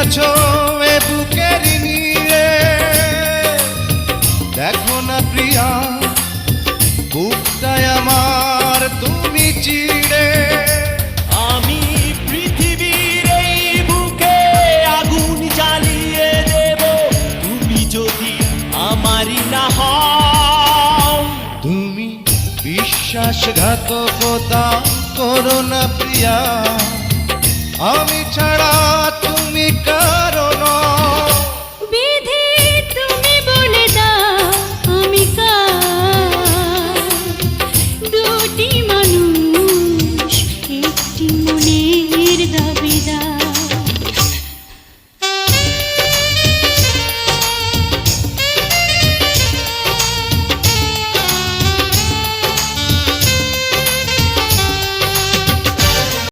আছো এ বুকের নিয়ে, দেখো না প্রিয়া বুকটায় আমার তুমি চিড়ে। আমি পৃথিবীর এই বুকে আগুন জ্বালিয়ে দেব, তুমি যদি আমারই না হও। তুমি বিশ্বাসঘাতকতা করো না প্রিয়া, আমি